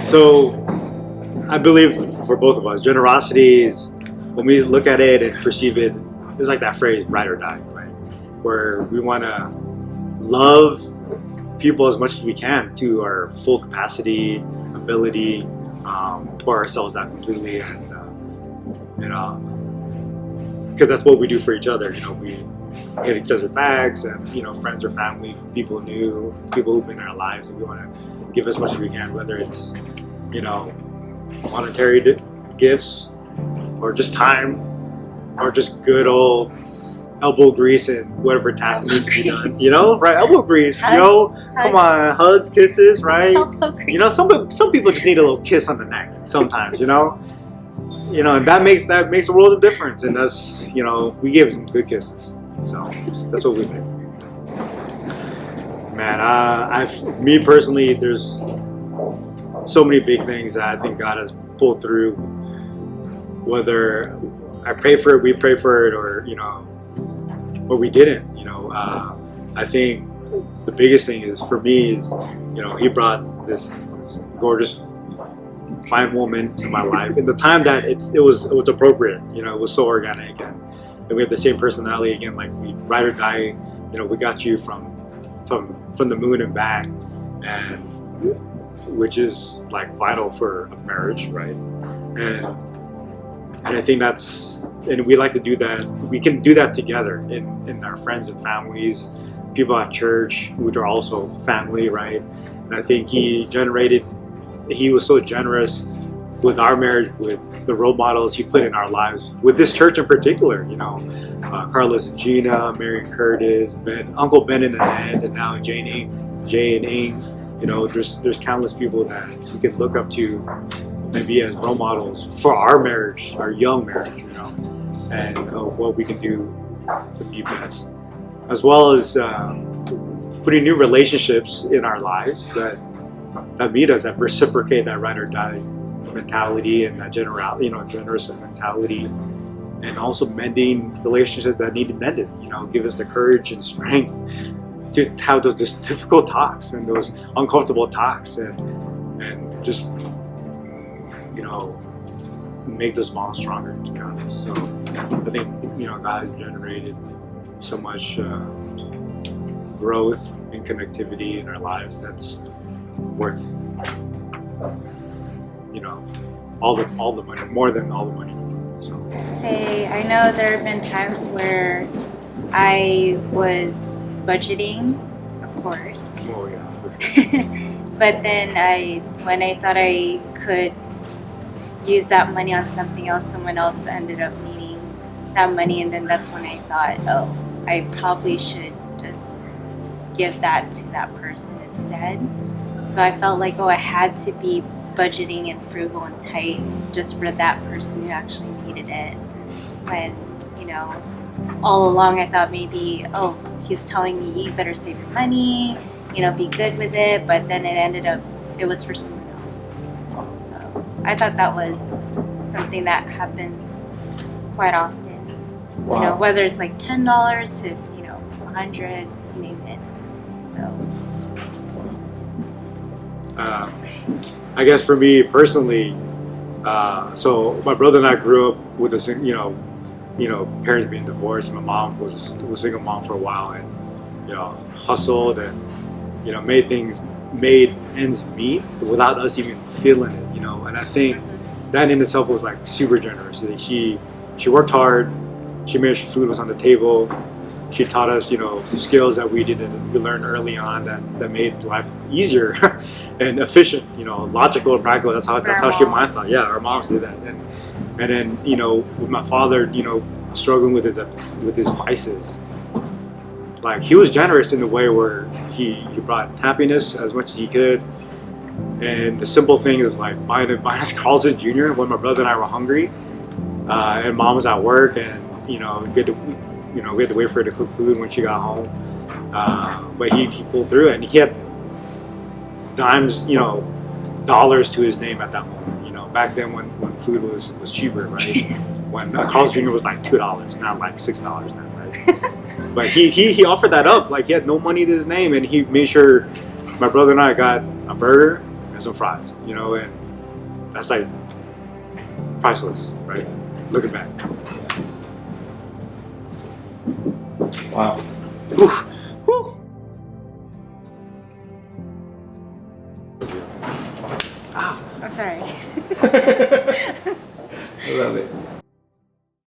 So I believe for both of us, generosity is when we look at it and perceive it, it's like that phrase "ride or die," right? Where we want to love people as much as we can to our full capacity, ability, pour ourselves out completely, and because that's what we do for each other. We hit each other's backs, and friends or family, people new, people who've been in our lives, and we want to give as much as we can, whether it's monetary gifts, or just time, or just good old elbow grease and whatever task needs to be done. Right? Elbow grease. Hugs. Come on, hugs, kisses, right? Elbow grease. Some people just need a little kiss on the neck sometimes. And that makes a world of difference. And that's we give some good kisses. So that's what we do. Man, me personally, there's so many big things that I think God has pulled through. Whether I pray for it, we pray for it, or we didn't. I think the biggest thing is for me is He brought this gorgeous, fine woman to my life in the time that it was appropriate. It was so organic, and we have the same personality again. Like we ride or die. We got you from the moon and back, and which is like vital for a marriage, right? And I think and we like to do that. We can do that together in our friends and families, people at church, which are also family, right? And I think He was so generous with our marriage, with the role models He put in our lives, with this church in particular. Carlos and Gina, Mary and Curtis, Uncle Ben and Annette, and now Jay and Ing. There's countless people that we can look up to and be as role models for our marriage, our young marriage, and what we can do to be best, as well as putting new relationships in our lives that meet us, that reciprocate that ride or die mentality and that generous mentality, and also mending relationships that need to be mended. Give us the courage and strength to have those difficult talks and those uncomfortable talks, and just make those bonds stronger, to be honest. So I think God has generated so much growth and connectivity in our lives that's worth all the money, more than all the money. So I know there have been times where I was budgeting, of course. Oh yeah, for sure. But then when I thought I could use that money on something else, someone else ended up needing that money, and then that's when I thought, oh, I probably should just give that to that person instead. So I felt like, I had to be budgeting and frugal and tight just for that person who actually needed it. When, all along I thought maybe, he's telling me you better save your money, be good with it, but then it was for someone else. So I thought that was something that happens quite often. Wow. Whether it's like $10 to, $100, you name it. So I guess for me personally, so my brother and I grew up with parents being divorced. My mom was a single mom for a while, and hustled and made ends meet without us even feeling it. And I think that in itself was like super generous. She worked hard. She made sure food was on the table. She taught us, skills that we learned early on that made life easier and efficient, logical and practical. That's how she mine thought. Yeah, our moms did that. And then, with my father, struggling with his vices, like he was generous in the way where he brought happiness as much as he could. And the simple thing is like buying us Carlson Jr. when my brother and I were hungry, and mom was at work, and we had to wait for her to cook food when she got home. But he pulled through it, and he had dimes, dollars to his name at that moment. Back then when food was cheaper, right? When Carl's Jr. was like $2, not like $6 now, right? But he offered that up, like he had no money to his name, and he made sure my brother and I got a burger, and some fries, you know, and that's like priceless, right? Looking back. Wow. Oof. Whew. Ah. Oh, sorry. I love it.